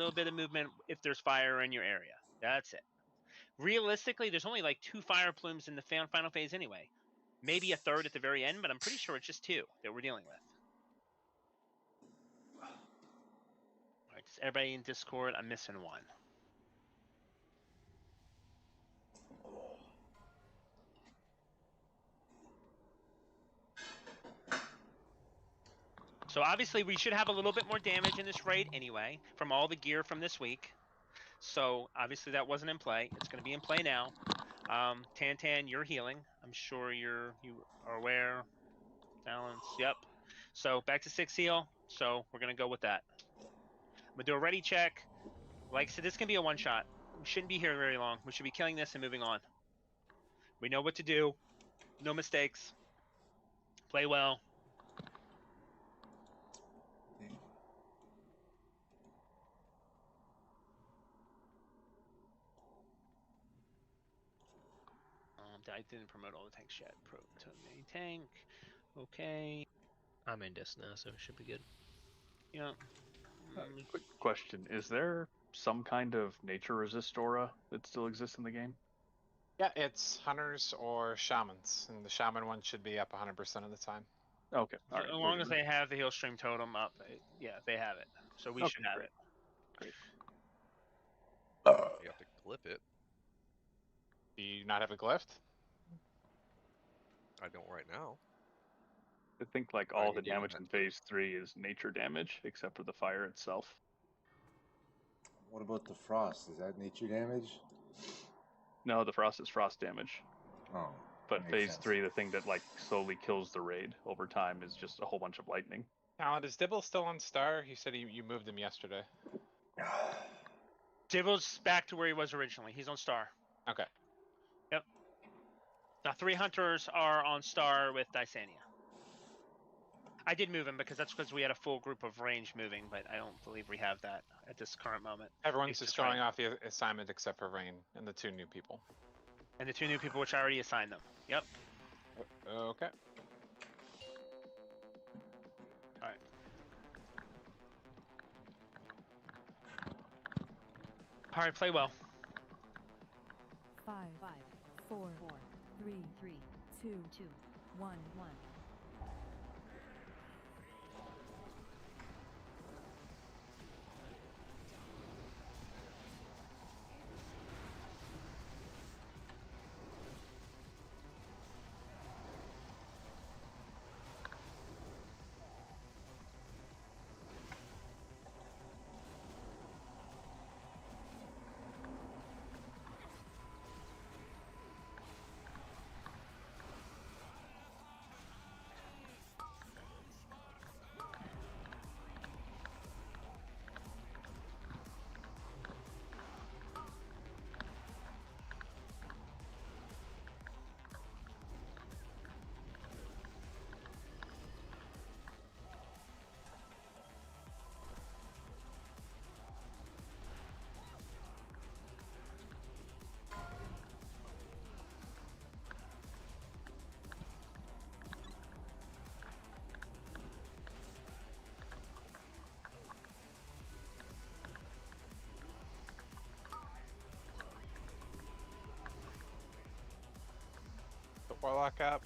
little bit of movement if there's fire in your area. That's it. Realistically, there's only like 2 fire plumes in the final phase anyway. Maybe a third at the very end, but I'm pretty sure it's just 2 that we're dealing with. All right, does everybody in Discord? I'm missing one. So obviously we should have a little bit more damage in this raid anyway from all the gear from this week. So obviously that wasn't in play. It's going to be in play now. Tan, you're healing. I'm sure you are aware. Balance. Yep. So back to 6 heal. So we're going to go with that. I'm going to do a ready check. Like I said, this can be a one shot. We shouldn't be here very long. We should be killing this and moving on. We know what to do. No mistakes. Play well. I didn't promote all the tanks yet. Pro to main tank. Okay. I'm in Dis now, so it should be good. Yeah. Quick question. Is there some kind of nature resist aura that still exists in the game? Yeah, it's hunters or shamans, and the shaman one should be up 100% of the time. Okay. All right. As long as they have the heal stream totem up, yeah, they have it. So we should have it. Great. You have to clip it. Do you not have it glyphed? I don't right now. I think like all the damage in phase 3 is nature damage, except for the fire itself. What about the frost? Is that nature damage? No, the frost is frost damage. Oh. But phase 3, the thing that like slowly kills the raid over time is just a whole bunch of lightning. Talent, is Dibble still on star? He said you moved him yesterday. Dibble's back to where he was originally. He's on star. Okay. Yep. Now 3 hunters are on star with Dysania. I did move him because that's because we had a full group of range moving, but I don't believe we have that at this current moment. Everyone's just going off the assignment except for Rain and the 2 new people. And the 2 new people which I already assigned them. Yep. Okay. Alright. Alright, play well. 5, 4, 3, 2, 1. Warlock up.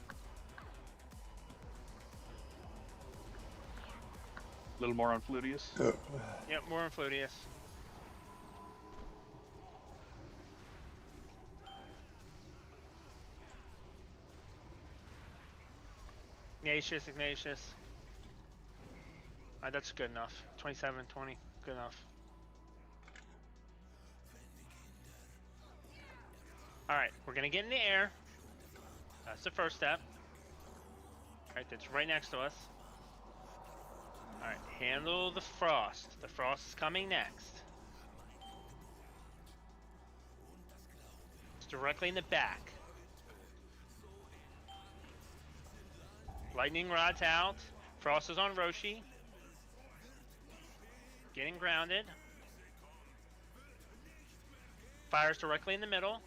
A little more on Flutius. Yep, more on Flutius. Ignatius. That's good enough. 27, 20, good enough. Alright, we're gonna get in the air. That's the first step. Alright, that's right next to us. Alright, handle the frost. The frost is coming next. It's directly in the back. Lightning rod's out. Frost is on Roshi. Getting grounded. Fire's directly in the middle.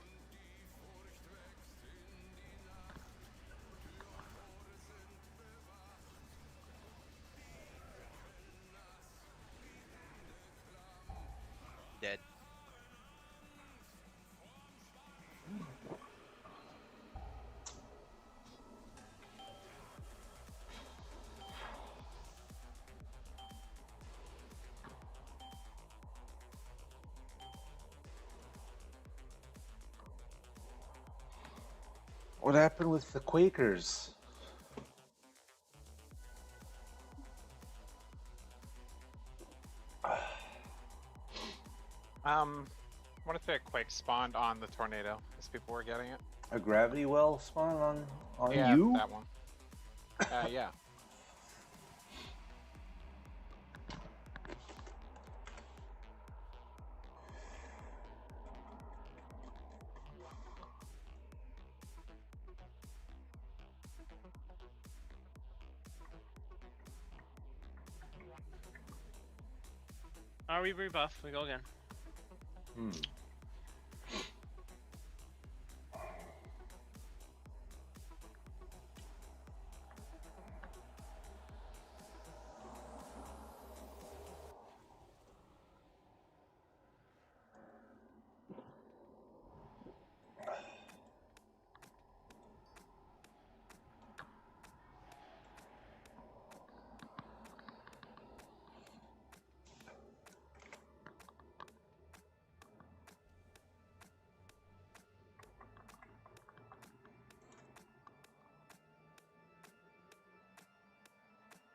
dead. What happened with the Quakers? What if a quake spawned on the tornado, as people were getting it? A gravity well spawn on Yeah, you? that one. Yeah. We rebuff. We go again. Hmm.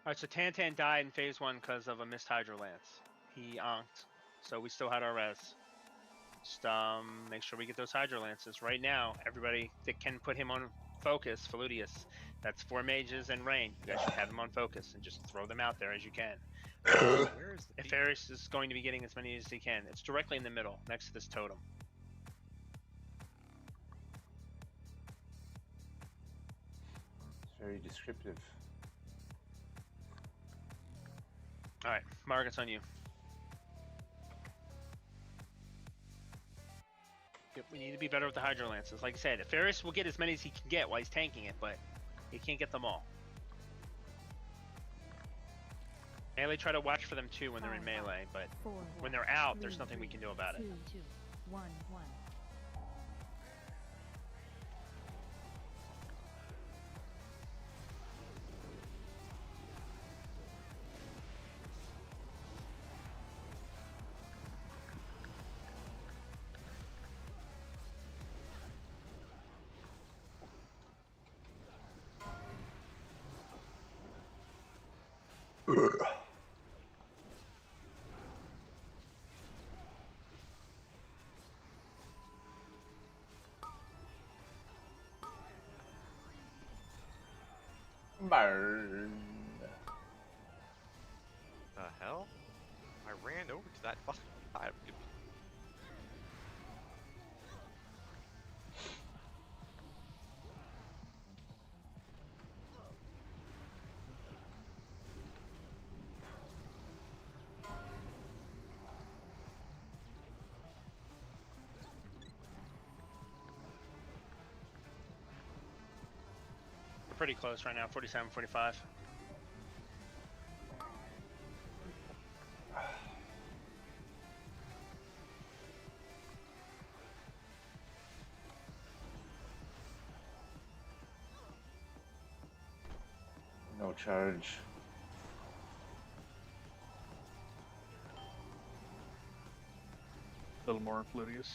Alright, so Tantan died in phase 1 because of a missed Hydro Lance. He onked, so we still had our res. Just make sure we get those Hydro Lances right now. Everybody that can put him on focus, Faludius. That's 4 mages and Rain. You guys should have him on focus and just throw them out there as you can. Where is the If Eris is going to be getting as many as he can, it's directly in the middle, next to this totem. It's very descriptive. Alright, Margaret's on you. Yep, we need to be better with the Hydro Lances. Like I said, Ferris will get as many as he can get while he's tanking it, but he can't get them all. Melee, try to watch for them too when they're in melee, but when they're out, there's nothing we can do about it. 2, 1, 1. Burn. The hell? I ran over to that fucking side. We're pretty close right now, 47, 45. No charge. A little more Fludius.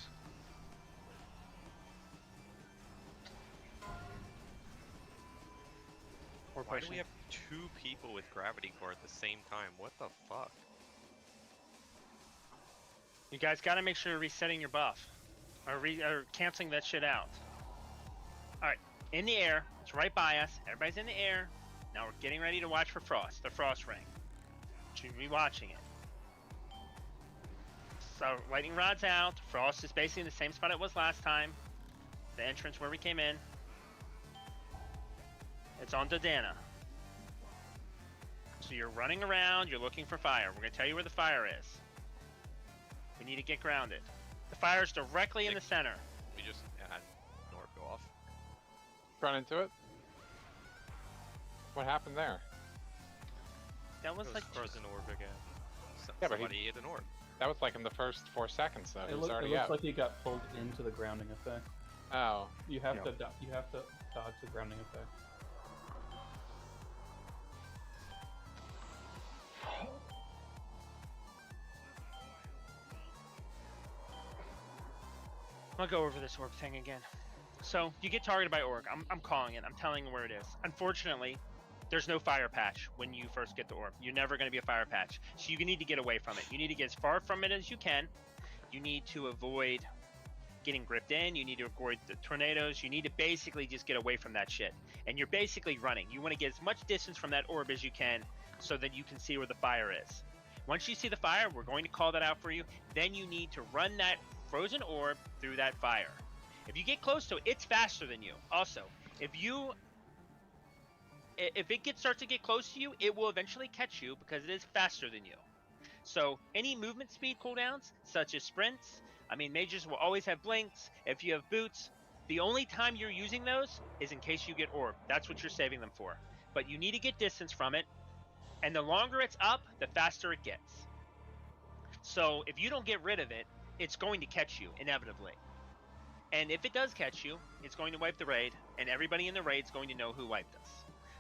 We're Why do pushing. we have 2 people with gravity core at the same time? What the fuck? You guys gotta make sure you're resetting your buff. Or canceling that shit out. Alright, in the air. It's right by us. Everybody's in the air. Now we're getting ready to watch for Frost, the Frost Ring. Should be watching it. So, Lightning Rod's out. Frost is basically in the same spot it was last time. The entrance where we came in. It's on Dodana. So you're running around, you're looking for fire. We're going to tell you where the fire is. We need to get grounded. The fire is directly in the center. We just had Nord go off. Run into it. What happened there? That was It was like... frozen orb again. Yeah, but he- Somebody hit an orb. That was like in the first 4 seconds, though. He was It already looks out. like he got pulled into the grounding effect. Oh. You have Yeah. to dodge the grounding effect. I'll go over this orb thing again. So you get targeted by orc. I'm calling it. I'm telling you where it is. Unfortunately, there's no fire patch when you first get the orb. You're never going to be a fire patch. So you need to get away from it. You need to get as far from it as you can. You need to avoid getting gripped in. You need to avoid the tornadoes. You need to basically just get away from that shit. And you're basically running. You want to get as much distance from that orb as you can so that you can see where the fire is. Once you see the fire, we're going to call that out for you. Then you need to run that frozen orb through that fire. If you get close to it, it's faster than you. Also, if it starts to get close to you, it will eventually catch you because it is faster than you. So any movement speed cooldowns, such as sprints, I mean, mages will always have blinks. If you have boots, the only time you're using those is in case you get orb. That's what you're saving them for. But you need to get distance from it, and the longer it's up, the faster it gets. So if you don't get rid of it, it's going to catch you, inevitably. And if it does catch you, it's going to wipe the raid, and everybody in the raid is going to know who wiped us.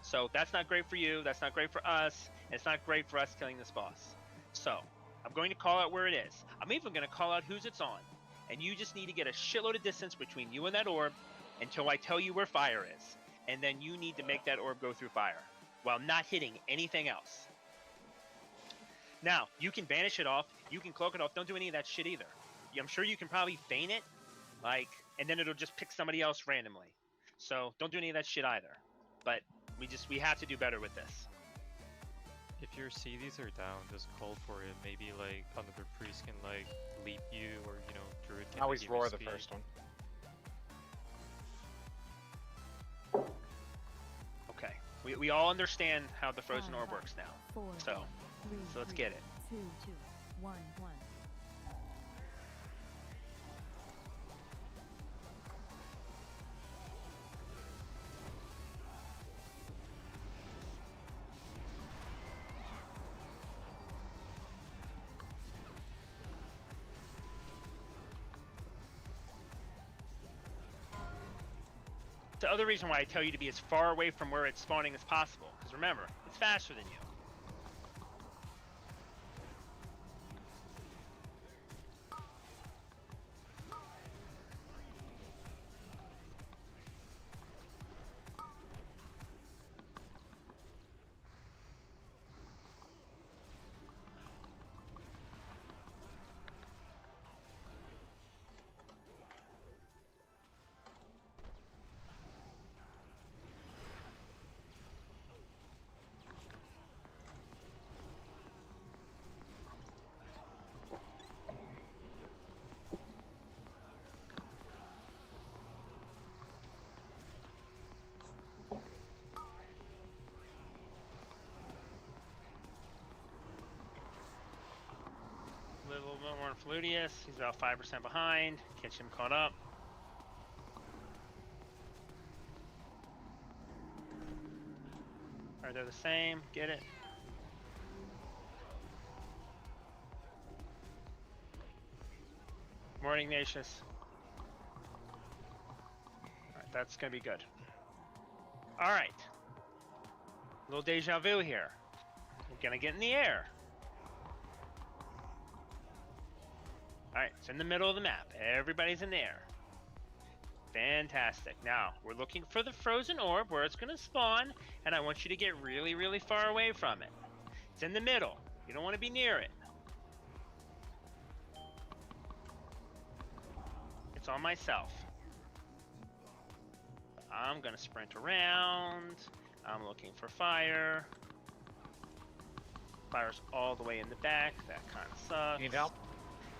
So that's not great for you, that's not great for us, and it's not great for us killing this boss. So I'm going to call out where it is. I'm even going to call out whose it's on. And you just need to get a shitload of distance between you and that orb until I tell you where fire is. And then you need to make that orb go through fire while not hitting anything else. Now, you can banish it off, you can cloak it off, don't do any of that shit either. I'm sure you can probably feign it, and then it'll just pick somebody else randomly. So don't do any of that shit either. But we have to do better with this. If your CVs are down, just call for it. Maybe like another priest can like leap you, or druid can Always give you roar the speed. first one. Okay. We all understand how the frozen orb works now. 4, So 3, let's get it. 2, 1, 1. The other reason why I tell you to be as far away from where it's spawning as possible, because remember, it's faster than you. A little bit more Flutius. He's about 5% behind. Catch him caught up. Are they the same? Get it? More Ignatius. Alright, that's gonna be good. Alright. Little deja vu here. We're gonna get in the air. Alright, it's in the middle of the map. Everybody's in the air. Fantastic. Now, we're looking for the frozen orb where it's going to spawn, and I want you to get really, really far away from it. It's in the middle. You don't want to be near it. It's on myself. I'm going to sprint around. I'm looking for fire. Fire's all the way in the back. That kind of sucks. Need help?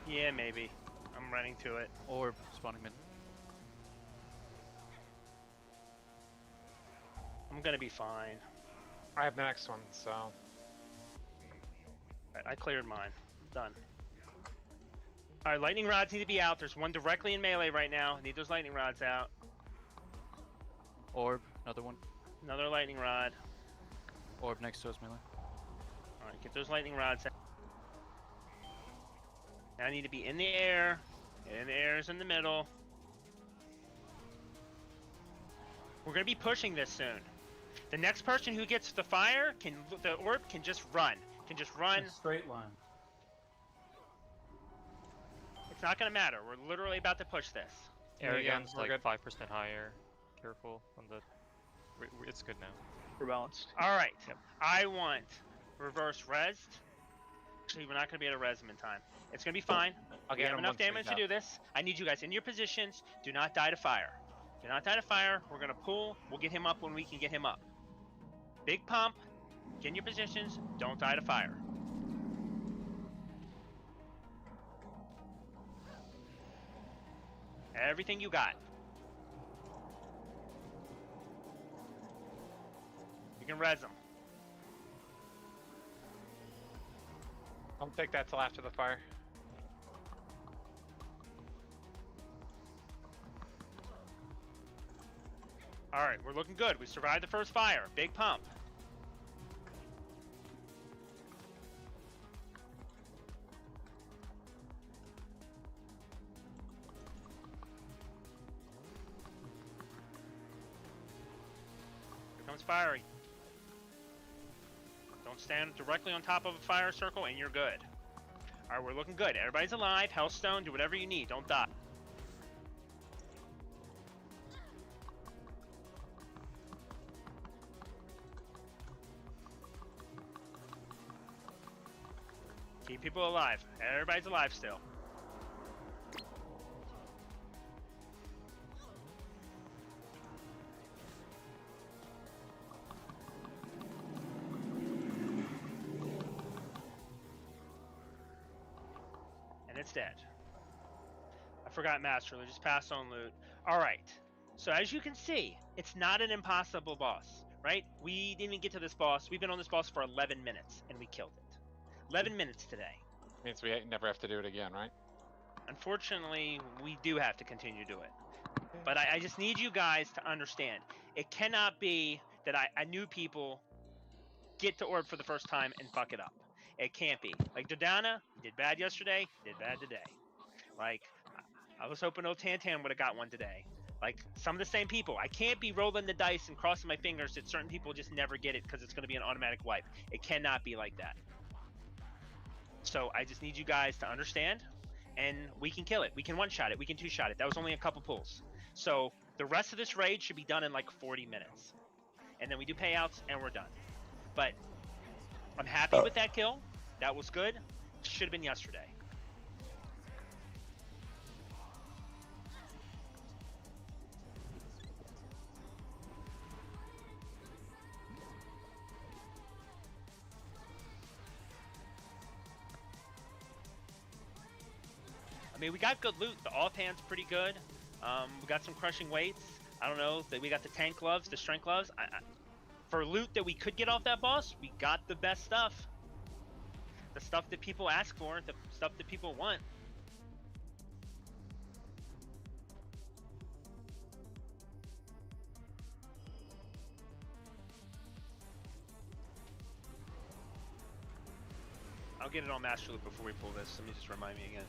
Yeah, maybe. I'm running to it. Orb spawning mid. I'm gonna be fine. I have the next one, so. Right, I cleared mine. Done. Alright, lightning rods need to be out. There's one directly in melee right now. Need those lightning rods out. Orb, another one. Another lightning rod. Orb next to us melee. Alright, get those lightning rods out. Now I need to be in the air, and the air is in the middle. We're gonna be pushing this soon. The next person who gets the fire the orb can just run. Can just run. A straight line. It's not gonna matter. We're literally about to push this. Area again, gun's we're like good. 5% higher. Careful on the. It's good now. We're balanced. All right. I want reverse res. Actually, we're not gonna be able to res them in time. It's gonna be fine. I'll We get have him enough once we damage to have- do this. I need you guys in your positions. Do not die to fire. Do not die to fire. We're gonna pull. We'll get him up when we can get him up. Big pump. Get in your positions. Don't die to fire. Everything you got. You can res them. Don't take that till after the fire. All right, we're looking good. We survived the first fire. Big pump. Here comes fiery. Don't stand directly on top of a fire circle and you're good. All right, we're looking good. Everybody's alive. Hellstone, do whatever you need. Don't die. Keep people alive. Everybody's alive still. And it's dead. I forgot Master Loot. Just pass on loot. Alright. So as you can see, it's not an impossible boss, right? We didn't even get to this boss. We've been on this boss for 11 minutes, and we killed it. 11 minutes today. Means we never have to do it again, right? Unfortunately, we do have to continue to do it. But I just need you guys to understand. It cannot be that I knew people get to orb for the first time and fuck it up. It can't be. Like Dodana did bad yesterday, did bad today. Like, I was hoping old Tantan would have got one today. Like, some of the same people. I can't be rolling the dice and crossing my fingers that certain people just never get it because it's going to be an automatic wipe. It cannot be like that. So I just need you guys to understand, and we can kill it. We can one-shot it. We can two-shot it. That was only a couple pulls. So the rest of this raid should be done in like 40 minutes. And then we do payouts, and we're done. But I'm happy with that kill. That was good. Should have been yesterday. I mean, we got good loot. The offhand's pretty good. We got some crushing weights. I don't know. We got the tank gloves, the strength gloves. For loot that we could get off that boss, we got the best stuff. The stuff that people ask for, the stuff that people want. I'll get it on Master Loop before we pull this. Let me just remind me again.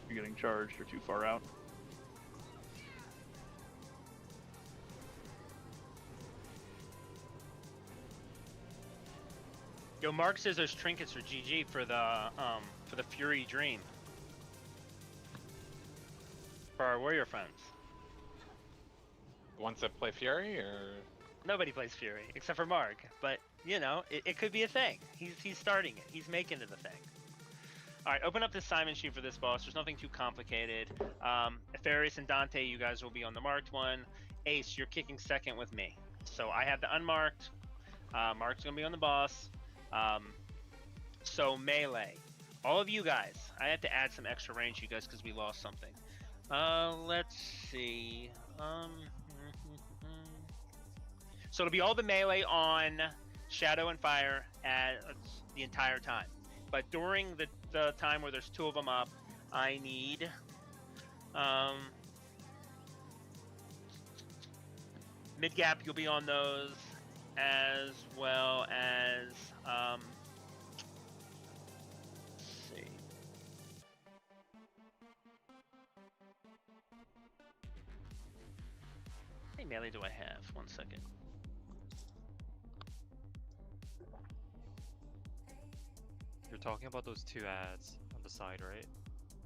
You're getting charged. You're too far out. Yo, Mark says those trinkets are GG for the Fury Dream. For our warrior friends. The ones that play Fury, or Nobody plays Fury except for Mark, but you know, it could be a thing. He's starting it. He's making it a thing. All right, open up the Simon sheet for this boss. There's nothing too complicated. Efarius and Dante, you guys will be on the marked one. Ace, you're kicking second with me. So I have the unmarked. Mark's gonna be on the boss. So melee. All of you guys, I had to add some extra range, you guys, because we lost something. Let's see. So it'll be all the melee on Shadow and Fire at the entire time. But during the time where there's two of them up, I need mid gap. You'll be on those, as well as let's see. How many melee do I have? 1 second. You're talking about those two ads on the side, right?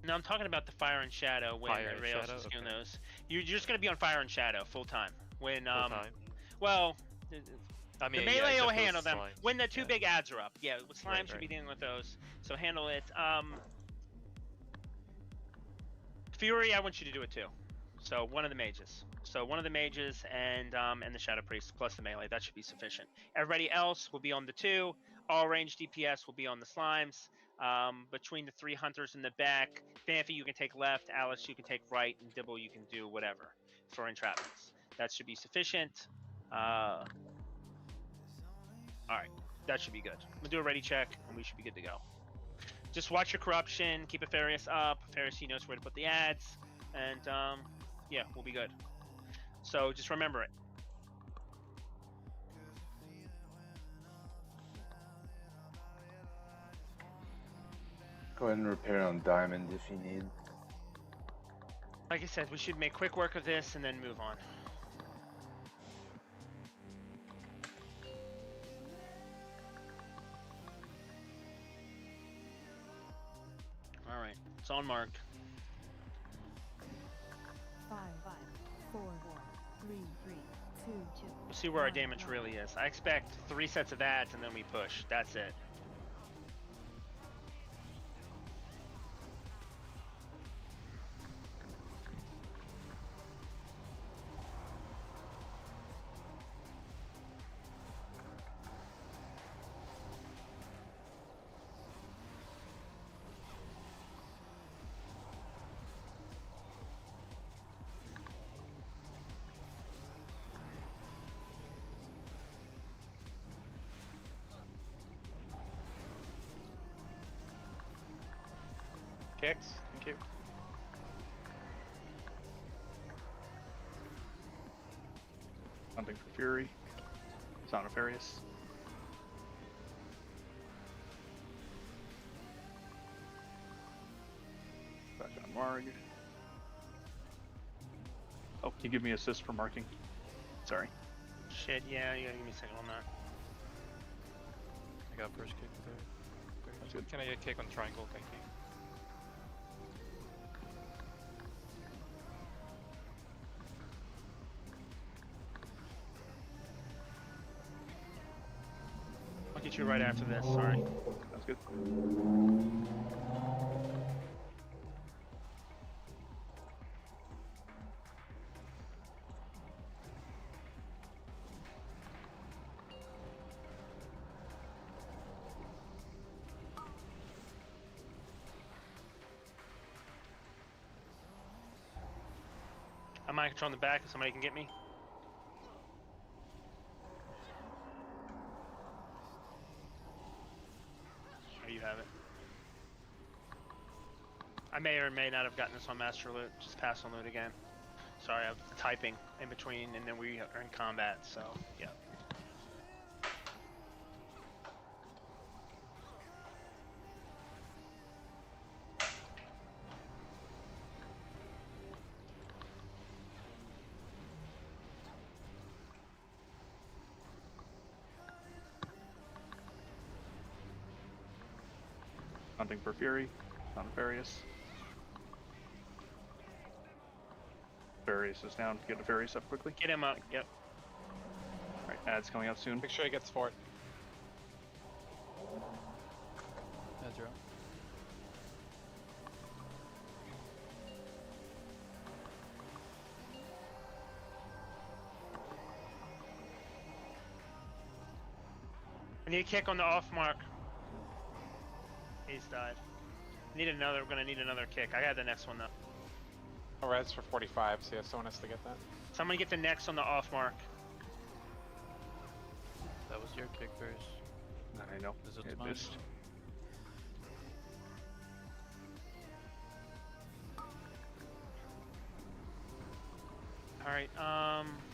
No, I'm talking about the Fire and Shadow when Fire and everybody else Shadow? is doing Okay. those. You're just going to be on Fire and Shadow full time. When Full time? well, I mean, the yeah, melee except will those handle them slimes. when the two Yeah. big ads are up. Yeah, Slime Right, should right. be dealing with those, so handle it. Fury, I want you to do it too. So one of the mages. So one of the mages and the Shadow Priest plus the melee. That should be sufficient. Everybody else will be on the two. All range DPS will be on the slimes. Between the three hunters in the back, Fanfi you can take left, Alice you can take right, and Dibble you can do whatever for entrapments. That should be sufficient. All right, that should be good. We'll do a ready check, and we should be good to go. Just watch your corruption, keep Efarius up. Efarius, he knows where to put the ads, and yeah, we'll be good. So just remember it. Go ahead and repair on diamond if you need. Like I said, we should make quick work of this and then move on. All right, it's on mark. 5, 4, 3, 2, 2. We'll see where our damage really is. I expect 3 sets of ads and then we push. That's it. Kicks. Thank you. Hunting for Fury. Sound of Farius. Back on Marg. Oh, can you give me assist for marking? Sorry. Shit, yeah, you gotta give me a second on that. I got first kick there. That's good. Can I get kick on triangle? Thank you. I'll get you right after this, sorry. That's good. I'm mind control in the back if somebody can get me. There you have it. I may or may not have gotten this on Master Loot. Just pass on loot again. Sorry, I'm typing in between and then we are in combat, so yeah. Hunting for Fury. Sound of Farius. Farius is down. Get the Farius up quickly. Get him up, yep. Alright. Ads coming out soon. Make sure he gets fort. Ezra. I need a kick on the off mark. He's died. Need another. We're gonna need another kick. I got the next one though. No res for 45, so yeah, someone has to get that. Someone get the next on the off mark. That was your kick first. I know. Is it It mine? missed. All right.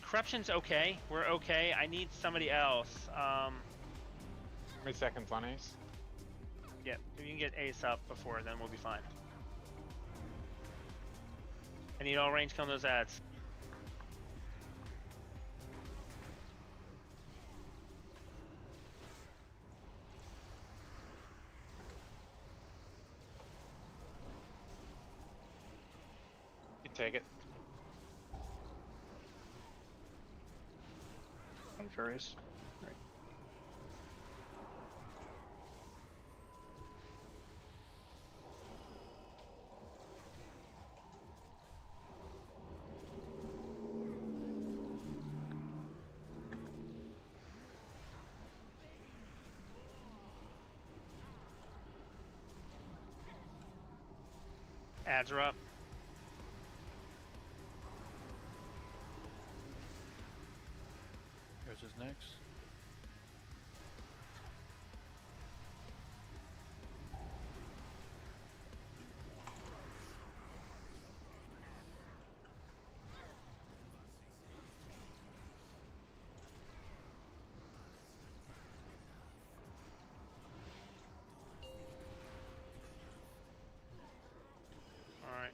Corruption's okay. We're okay. I need somebody else. How many seconds on Ace? Yeah. If you can get Ace up before, then we'll be fine. I need all range kill those ads. You take it. On Furious. Right. Ads are up. Yours is next. Alright.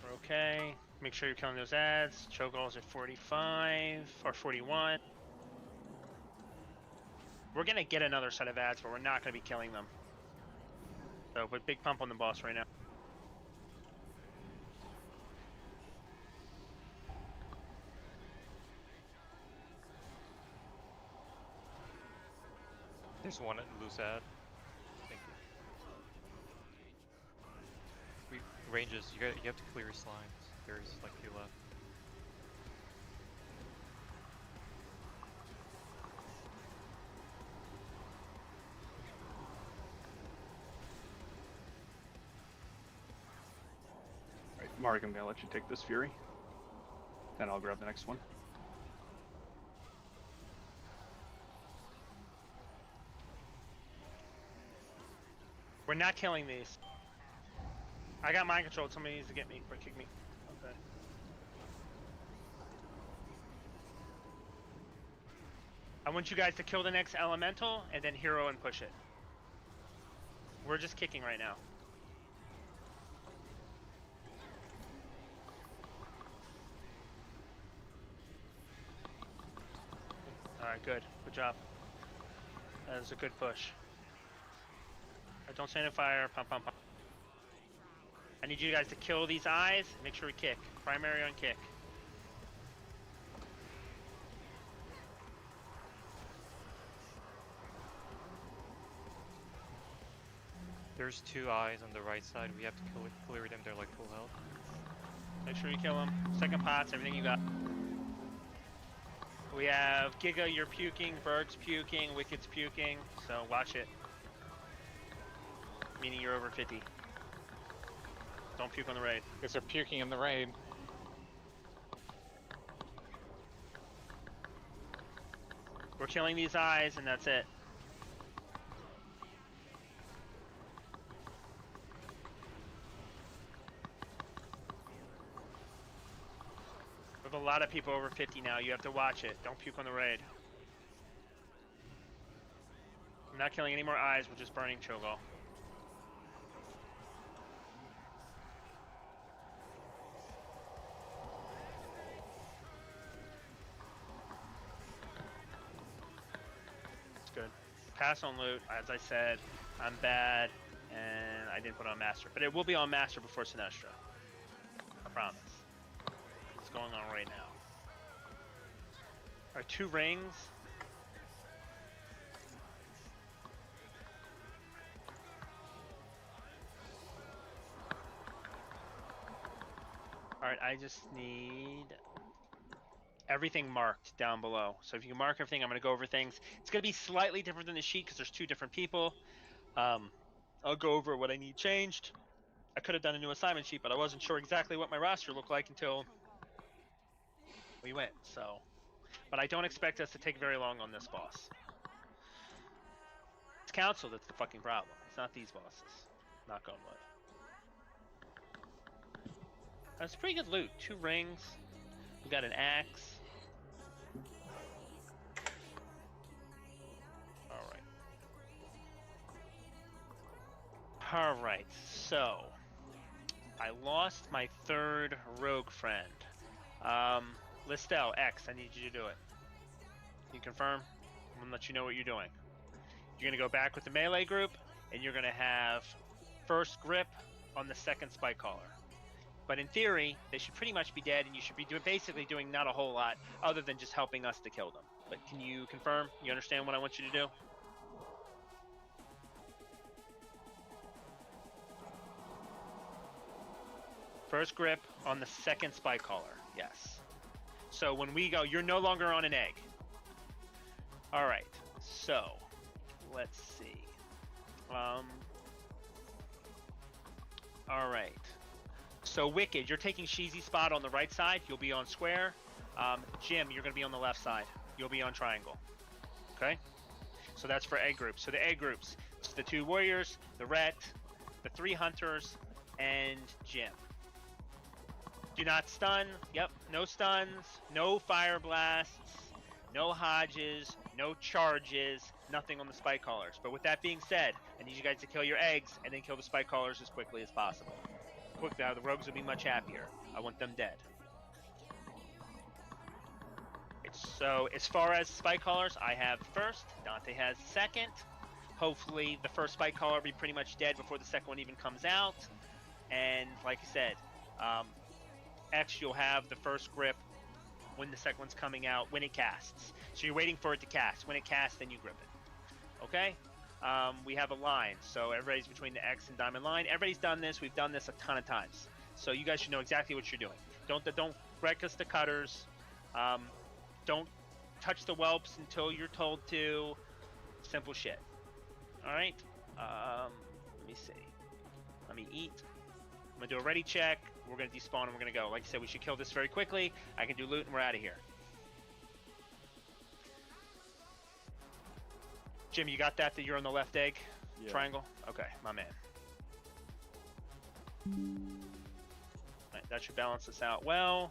We're okay. Make sure you're killing those ads. Chokeholds at 45 or 41. We're gonna get another set of ads, but we're not gonna be killing them. So put big pump on the boss right now. There's one loose ad. Thank you. Ranges. You have to clear his lines. There's like 2 left. Right, Mark, I'm gonna let you take this Fury. Then I'll grab the next one. We're not killing these. I got mind control. Somebody needs to get me or kick me. Okay. I want you guys to kill the next elemental and then hero and push it. We're just kicking right now. Alright, good. Good job. That was a good push. Alright, don't stand in fire. Pump, pump, pump. I need you guys to kill these eyes. Make sure we kick. Primary on kick. There's 2 eyes on the right side. We have to clear them. They're like full health. Make sure you kill them. Second pots, everything you got. We have Giga, you're puking. Berg's puking. Wicked's puking. So watch it. Meaning you're over 50. Don't puke on the raid. Because they're puking in the raid. We're killing these eyes and that's it. We have a lot of people over 50 now. You have to watch it. Don't puke on the raid. I'm not killing any more eyes. We're just burning Cho'Gall. It's good. Pass on loot. As I said, I'm bad, and I didn't put on Master. But it will be on Master before Sinestra. I promise. What's going on right now? Or 2 rings. Alright, I just need everything marked down below. So if you can mark everything, I'm going to go over things. It's going to be slightly different than the sheet because there's 2 different people. I'll go over what I need changed. I could have done a new assignment sheet, but I wasn't sure exactly what my roster looked like until we went. So, but I don't expect us to take very long on this boss. It's Council that's the fucking problem. It's not these bosses. Knock on wood. That's pretty good loot. 2 rings. We got an axe. Alright, so I lost my 3rd rogue friend. Listel, X, I need you to do it. Can you confirm? I'm gonna let you know what you're doing. You're gonna go back with the melee group, and you're gonna have first grip on the 2nd spike caller. But in theory, they should pretty much be dead, and you should be basically doing not a whole lot other than just helping us to kill them. But can you confirm? You understand what I want you to do? First grip on the 2nd spike caller, yes. So when we go, you're no longer on an egg. All right, so let's see. All right. So Wicked, you're taking Sheezy's spot on the right side. You'll be on square. Jim, you're going to be on the left side. You'll be on triangle. Okay? So that's for egg groups. So the egg groups, it's the 2 warriors, the Rhett, the 3 hunters, and Jim. Do not stun. Yep, no stuns, no fire blasts, no Hodges, no charges, nothing on the spike callers. But with that being said, I need you guys to kill your eggs and then kill the spike callers as quickly as possible. Quick now, the rogues will be much happier. I want them dead. So as far as spike callers, I have first, Dante has second. Hopefully the first spike caller will be pretty much dead before the second one even comes out. And like I said, X, you'll have the first grip when the second one's coming out, when it casts. So you're waiting for it to cast. When it casts, then you grip it. Okay? We have a line. So everybody's between the X and diamond line. Everybody's done this. We've done this a ton of times. So you guys should know exactly what you're doing. Don't wreck us the cutters. Don't touch the whelps until you're told to. Simple shit. Alright? Let me see. Let me eat. I'm going to do a ready check. We're going to despawn and we're going to go. Like I said, we should kill this very quickly. I can do loot and we're out of here. Jim, you got that you're on the left egg? Yeah. Triangle? Okay, my man. Alright, that should balance this out well.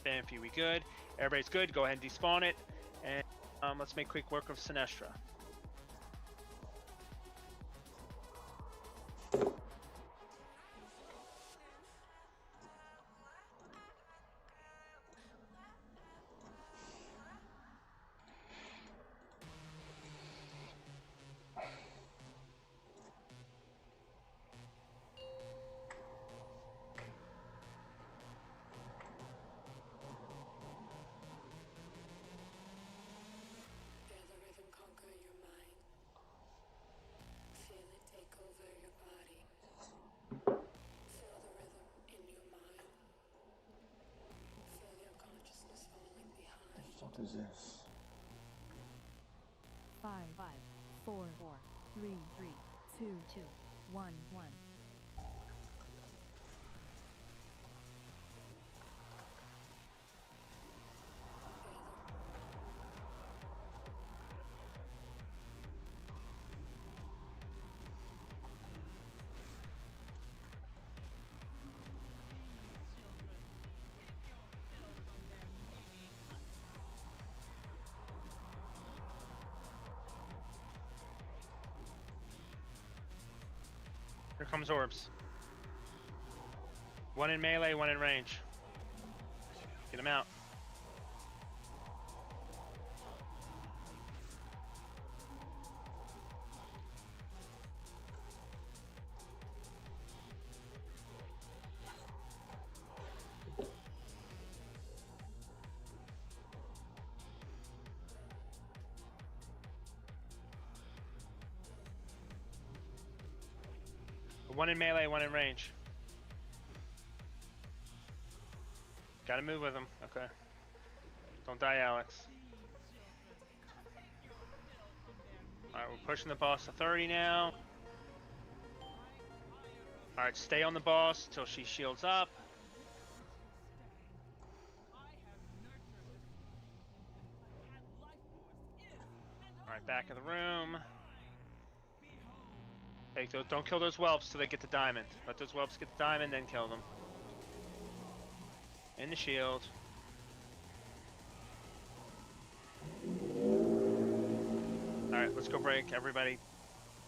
Banffy, we good. Everybody's good. Go ahead and despawn it. And let's make quick work of Sinestra. What is this? 5, 4, 3, 2, 1, 1. Here comes orbs. One in melee, one in range. Get him out. One in melee, one in range. Gotta move with them. Okay. Don't die, Alex. Alright, we're pushing the boss to 30 now. Alright, stay on the boss till she shields up. Alright, back of the room. Hey, don't kill those whelps till they get the diamond. Let those whelps get the diamond, then kill them. In the shield. Alright, let's go break everybody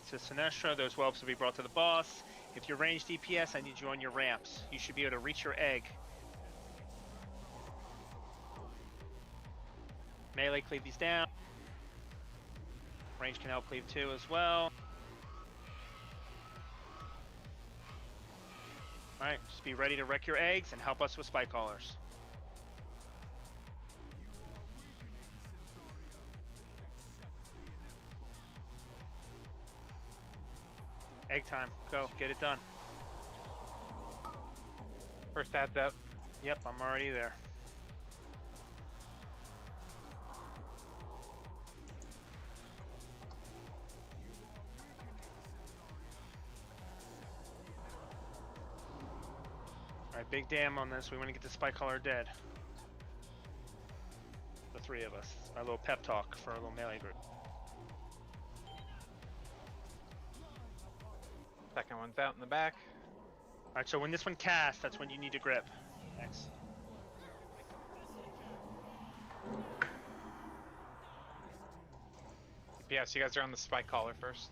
to Sinestra. Those whelps will be brought to the boss. If you're ranged DPS, I need you on your ramps. You should be able to reach your egg. Melee, cleave these down. Range can help cleave too as well. Alright, just be ready to wreck your eggs and help us with spike callers. Egg time. Go. Get it done. First ad's out. Yep, I'm already there. Alright, big damn on this. We want to get the spike caller dead. The three of us. Our little pep talk for our little melee group. Second one's out in the back. Alright, so when this one casts, that's when you need to grip. Thanks. Yes, you guys are on the spike collar first.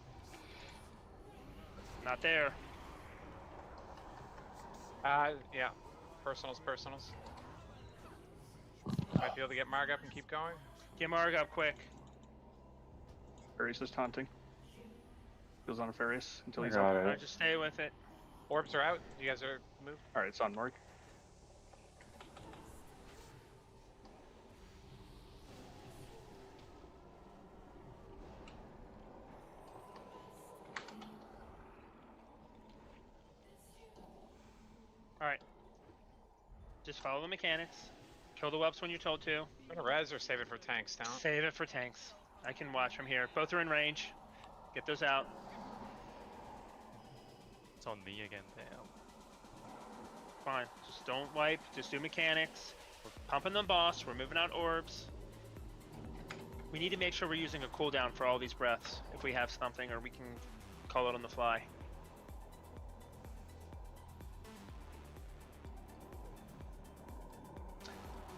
Not there. Yeah. Personals. Might be able to get Marg up and keep going. Get Marg up quick. Farius is taunting. Goes on a Farius until he's Got up. it. Alright, just stay with it. Orbs are out. You guys are moved. Alright, it's on Mark. Alright. Just follow the mechanics. Kill the whelps when you're told to. Gonna res or save it for tanks down. Save it for tanks. I can watch from here. Both are in range. Get those out. It's on me again, damn. Fine. Just don't wipe. Just do mechanics. We're pumping the boss. We're moving out orbs. We need to make sure we're using a cooldown for all these breaths. If we have something, or we can call it on the fly.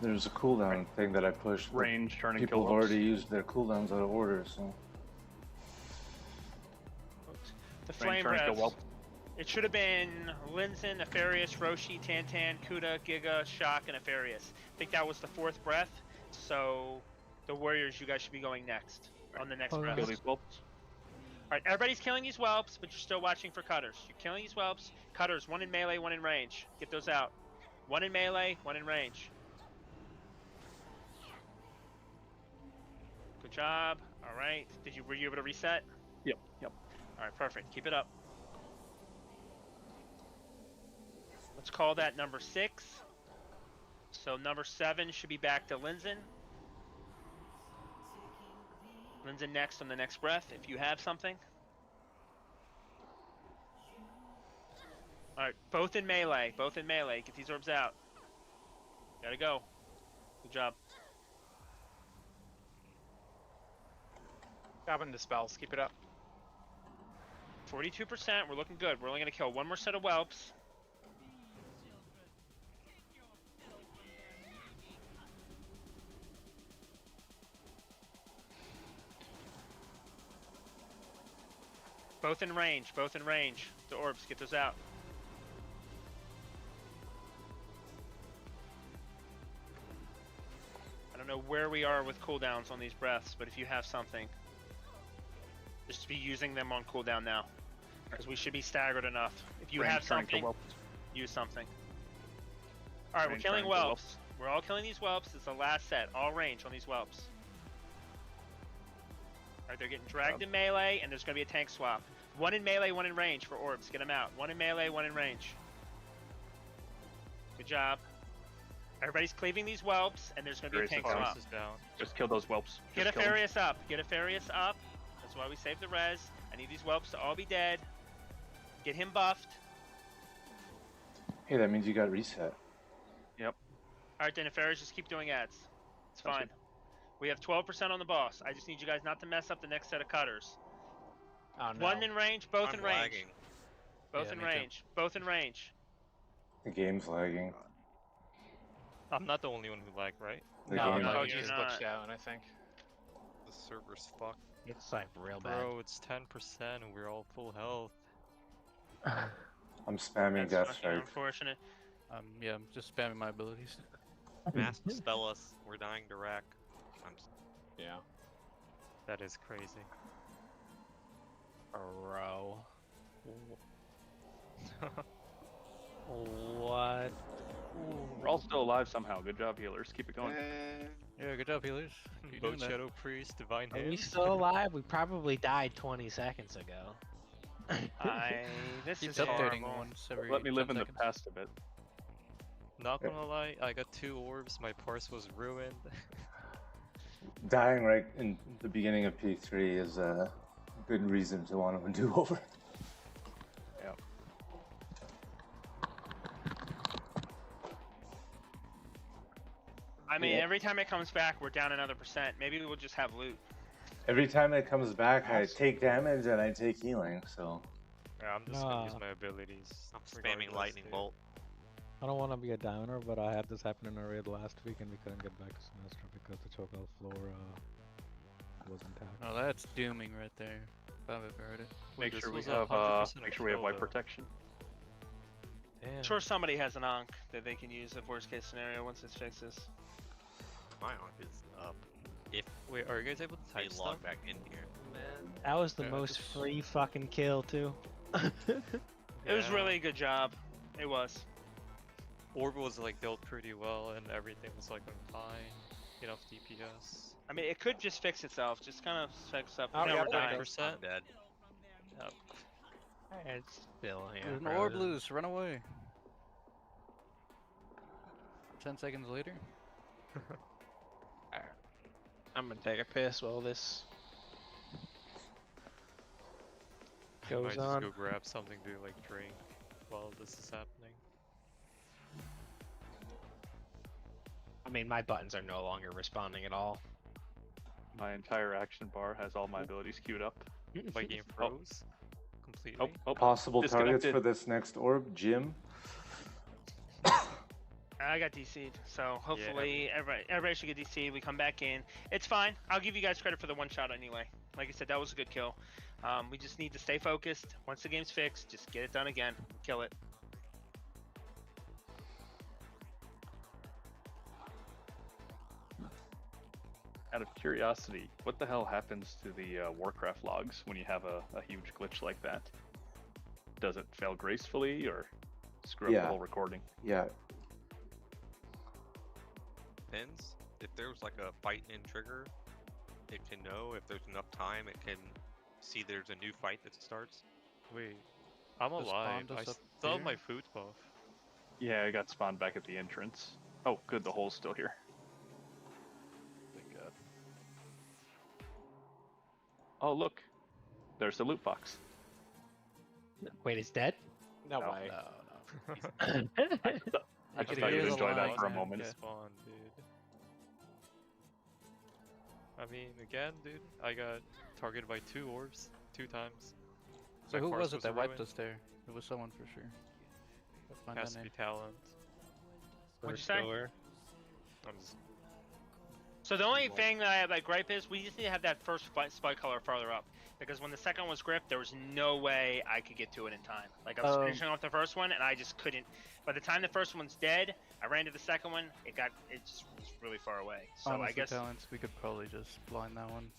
There's a cooldown thing that I pushed. but Range, turning People kill have whelps. already used their cooldowns out of order, so. The Range, flame turning kill breaths. whelp. It should have been Linzen, Nefarious, Roshi, Tantan, Kuda, Giga, Shock, and Nefarious. I think that was the fourth breath. So the warriors, you guys should be going next on the next breath. Kill these whelps. Alright, everybody's killing these whelps, but you're still watching for cutters. You're killing these whelps. Cutters, one in melee, one in range. Get those out. One in melee, one in range. Good job. Alright. Were you able to reset? Yep. Alright, perfect. Keep it up. Let's call that number 6. So number 7 should be back to Linzen. Linzen next on the next breath, if you have something. Alright, both in melee. Get these orbs out. Gotta go. Good job. Goblin dispels. Keep it up. 42%, we're looking good. We're only gonna kill one more set of whelps. Both in range. The orbs, get those out. I don't know where we are with cooldowns on these breaths, but if you have something, just be using them on cooldown now. Because we should be staggered enough. If you Range, have turning kill something, whelps. use something. Alright, we're Range, killing turning kill whelps. We're all killing these whelps. It's the last set. All range on these whelps. Alright, they're getting dragged in melee, and there's going to be a tank swap. One in melee, one in range for orbs. Get them out. One in melee, one in range. Good job. Everybody's cleaving these whelps, and there's going to be a tank Furious swap. Is down. Just kill those whelps. Get Just a kill 'em. Farius up. Get a Farius up. That's why we saved the res. I need these whelps to all be dead. Get him buffed. Hey, that means you got reset. Alright, then Farius, just keep doing ads. It's Sounds fine. good. We have 12% on the boss. I just need you guys not to mess up the next set of cutters. Oh no. One in range, both I'm in range. lagging. Both Yeah, in me too. range. Both in range. The game's lagging. I'm not the only one who lagged, right? The No, game. no, Oh, you you're just not. glitched out, I think. The server's fucked. It's like real bad. Bro, it's 10% and we're all full health. I'm spamming That's Death fucking Strike. unfortunate. Yeah, I'm just spamming my abilities. Mass spell us. We're dying to rack. Yeah. That is crazy. Bro. What? We're all still alive somehow. Good job, healers. Keep it going. Yeah, good job, healers. Keep Both doing that. Shadow Priest, Divine Are we Hands. still alive? We probably died 20 seconds ago. This Keeps is updating horrible. once every Let me 10 live in the seconds. past a bit. Not gonna lie, I got 2 orbs, my parse was ruined. Dying right in the beginning of P3 is a good reason to want to do over. I mean, Yeah. every time it comes back, we're down another %. Maybe we'll just have loot. Every time it comes back, I take damage and I take healing, so. Yeah, I'm just gonna use my abilities. I'm spamming regardless, lightning dude. bolt. I don't want to be a downer, but I had this happen in a raid last week and we couldn't get back to Sinestro because the chokeout floor was intact. Oh, that's dooming right there. If I've ever heard it. Make this sure we was a have 100% make sure we have kill, wipe though. protection. Damn. I'm sure somebody has an Ankh that they can use if worst case scenario once this fixes. My arc is up. If Wait, are you guys able to I type log stuff? back in here. Man, that was the Yeah, most just- free fucking kill too. It was Yeah. really a good job. It was. Orb was like dealt pretty well and everything was like on fine. Enough DPS. I mean, it could just fix itself. Just kind of fix up. Oh, now yeah, we're dying. 9%. I'm dead. Yep. It's still here. There's an orb loose, run away. 10 seconds later. I'm gonna take a piss while this I goes might just on. go grab something to like drink while this is happening. I mean, my buttons are no longer responding at all. My entire action bar has all my abilities queued up. My game froze completely. Oh, oh, Possible targets disconnected. for this next orb, Jim. I got DC'd, so hopefully everybody should get DC'd. We come back in. It's fine. I'll give you guys credit for the one shot anyway. Like I said, that was a good kill. We just need to stay focused. Once the game's fixed, just get it done again. Kill it. Out of curiosity, what the hell happens to the Warcraft logs when you have a huge glitch like that? Does it fail gracefully or screw up Yeah. the whole recording? Yeah. Depends. If there's like a fight in trigger, it can know. If there's enough time, it can see there's a new fight that starts. Wait, I'm Just alive. spawned I us up still have here? my food buff. Yeah, I got spawned back at the entrance. Oh, good, the hole's still here. Thank God. Oh, look. There's the loot box. Wait, it's dead? No No. way. I could just thought hear you'd the enjoy that line for a and moment. get- Spawn, dude. I mean, again, dude, I got targeted by 2 orbs 2 times. So My who parse was it that wiped ruined. us there? It was someone for sure. Let's find Has that to be name. talent. What'd you say? Goer. I'm just, So the only thing that I have like gripe is we just need to have that first spike color farther up. Because when the second one was gripped, there was no way I could get to it in time. Like I was finishing off the first one and I just couldn't. By the time the first one's dead, I ran to the second one. It just was really far away. So Honestly, I guess talents, we could probably just blind that one.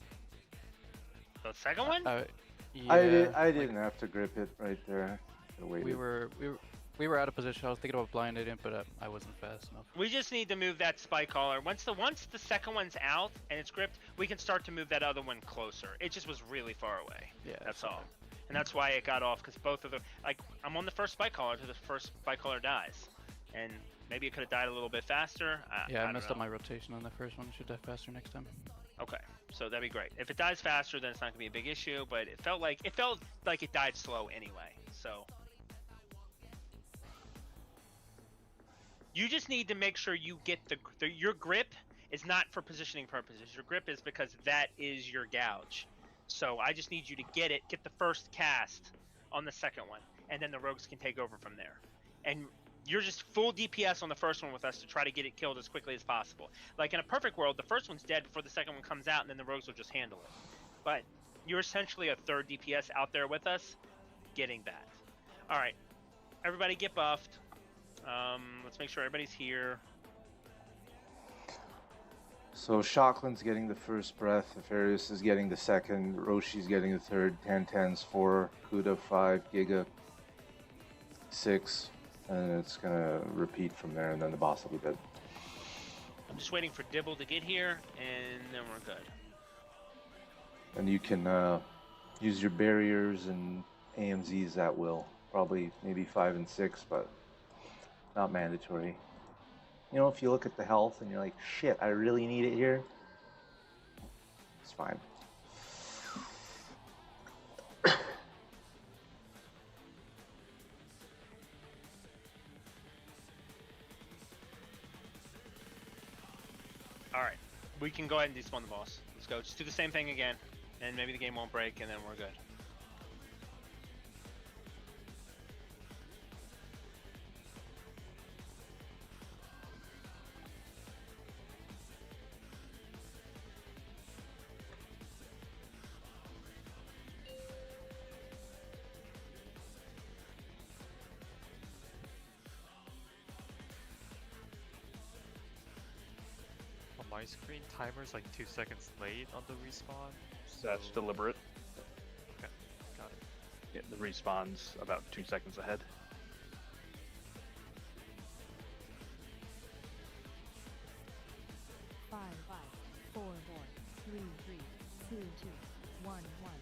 the second one. Yeah, I didn't have to grip it right there. I waited. we were out of position. I was thinking about blinding it, but I wasn't fast enough. We just need to move that spike collar. Once the second one's out and it's gripped, we can start to move that other one closer. It just was really far away. Yeah, That's so- all. And that's why it got off, because both of the, like, I'm on the first spike caller to the first spike caller dies. And maybe it could have died a little bit faster. Yeah, I don't messed know. up my rotation on the first one. Should die faster next time. Okay, so that'd be great. If it dies faster, then it's not gonna be a big issue. But it felt like it died slow anyway. So you just need to make sure you get your grip is not for positioning purposes. Your grip is because that is your gouge. So I just need you to get the first cast on the second one, and then the rogues can take over from there. And you're just full DPS on the first one with us to try to get it killed as quickly as possible. Like in a perfect world, the first one's dead before the second one comes out, and then the rogues will just handle it. But you're essentially a third DPS out there with us, getting that. All right, everybody get buffed. Let's make sure everybody's here. So Shockland's getting the first breath, Nefarious is getting the second, Roshi's getting the third, Tantan's 4, Kuda 5, Giga 6, and it's gonna repeat from there, and then the boss will be dead. I'm just waiting for Dibble to get here, and then we're good. And you can use your barriers and AMZs at will. Probably maybe 5 and 6, but not mandatory. You know, if you look at the health and you're like, shit, I really need it here, it's fine. Alright, we can go ahead and despawn the boss. Let's go. Just do the same thing again, and maybe the game won't break, and then we're good. On my screen, timer's like 2 seconds late on the respawn. That's so- deliberate. Okay, got it. Yeah, the respawn's about 2 seconds ahead. Five, 4, 3, 2, 1, 1.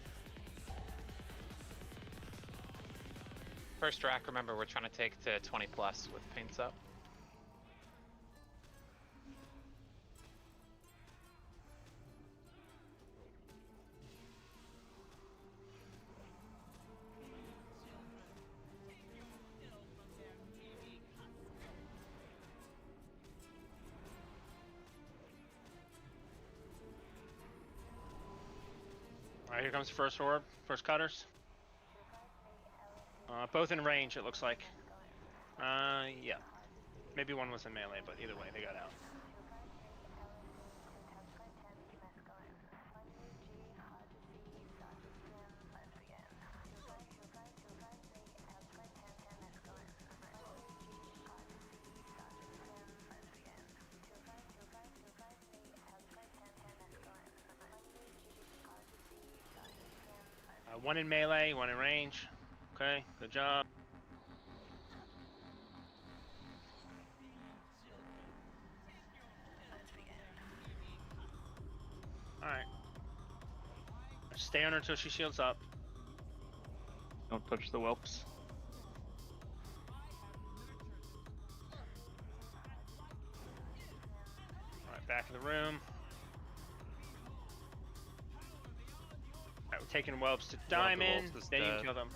First rack, remember, we're trying to take to 20 plus with paints up. Alright, here comes the first orb, first cutters. Both in range, it looks like. Yeah. Maybe one was in melee, but either way, they got out. One in melee, one in range. Okay, good job. Alright. Stay on her until she shields up. Don't touch the whelps. Alright, back in the room. Alright, we're taking whelps to One of the diamond. whelps is Then you dead. can kill them.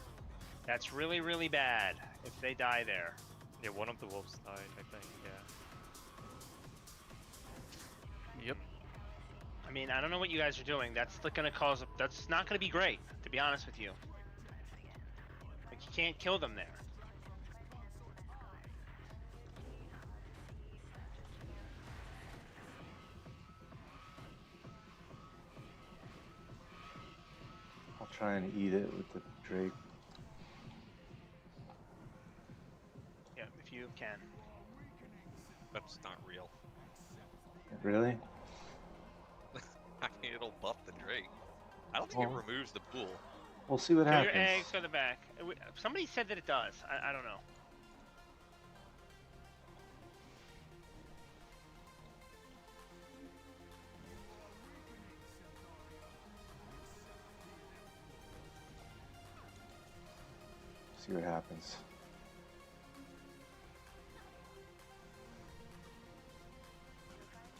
That's really, really bad if they die there. Yeah, one of the wolves died, I think, yeah. Yep. I mean, I don't know what you guys are doing. That's gonna cause. That's not gonna be great, to be honest with you. Like, you can't kill them there. I'll try and eat it with the Drake. Yeah, if you can. That's not real. Really? I mean, it'll buff the Drake. I don't think Well, it removes the pool. We'll see what Kill happens. your eggs, go to the back. Somebody said that it does. I don't know. See what happens.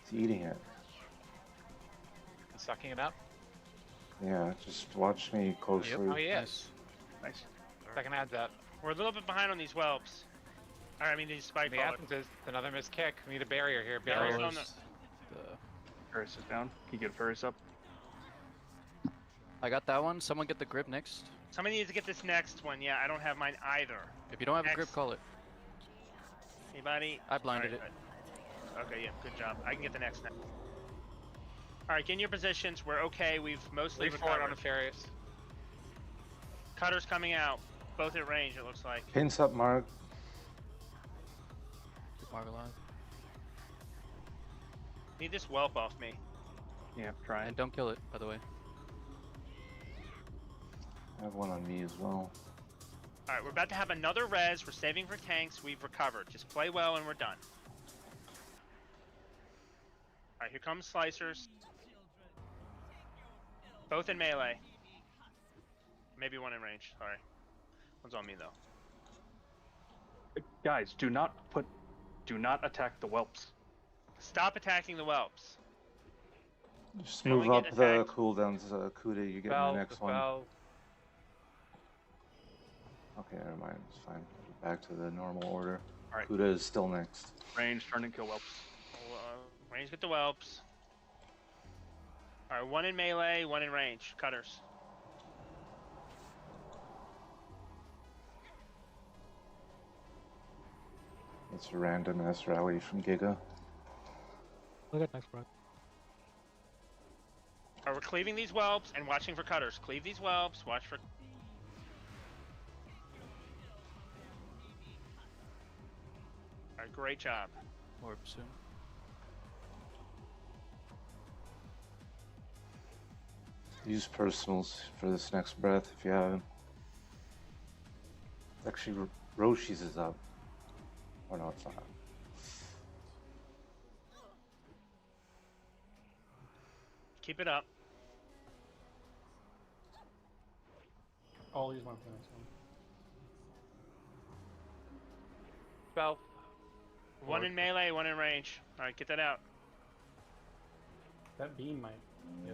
It's eating it. Sucking it up. Yeah, just watch me closely. Oh, yes. Nice. Second adds up. We're a little bit behind on these whelps. Or, I mean, these spike The crawlers. happens is another missed kick. We need a barrier here. Yeah, Barrier. there's was on the- Ferris is down. Can you get Ferris up? I got that one. Someone get the grip next. Somebody needs to get this next one. Yeah, I don't have mine either. If you don't have a grip, Next. call it. Anybody? I blinded Alright, good. Okay, yeah, good job. I can get the next now. Alright, get in your positions. We're okay. We've mostly Lead forward on recovered. Nefarious. Cutters coming out. Both at range, it looks like. Pins up, Mark. Keep Mark alive. Need this whelp off me. Yeah, trying. And don't kill it, by the way. I have one on me as well. Alright, we're about to have another res. We're saving for tanks. We've recovered. Just play well and we're done. Alright, here comes slicers. Both in melee. Maybe one in range. Sorry. One's on me though. Guys, do not attack the whelps. Stop attacking the whelps. Just Going move in, up the attack. cooldowns, Kuda. You get the next one. Bell. Okay, never mind. It's fine. Back to the normal order. Alright. Kuda is still next. Range, turn and kill whelps. Range with the whelps. Alright, one in melee, one in range. Cutters. It's a random ass rally from Giga. Look at next, bro. Alright, we're cleaving these whelps and watching for cutters. Cleave these whelps, watch for... Alright, great job. Orb soon. Use personals for this next breath if you haven't. Actually, Roshi's is up. Or no, it's not. Keep it up. I'll use my plans. Bell. One in melee, one in range. Alright, get that out. That beam might. Yeah.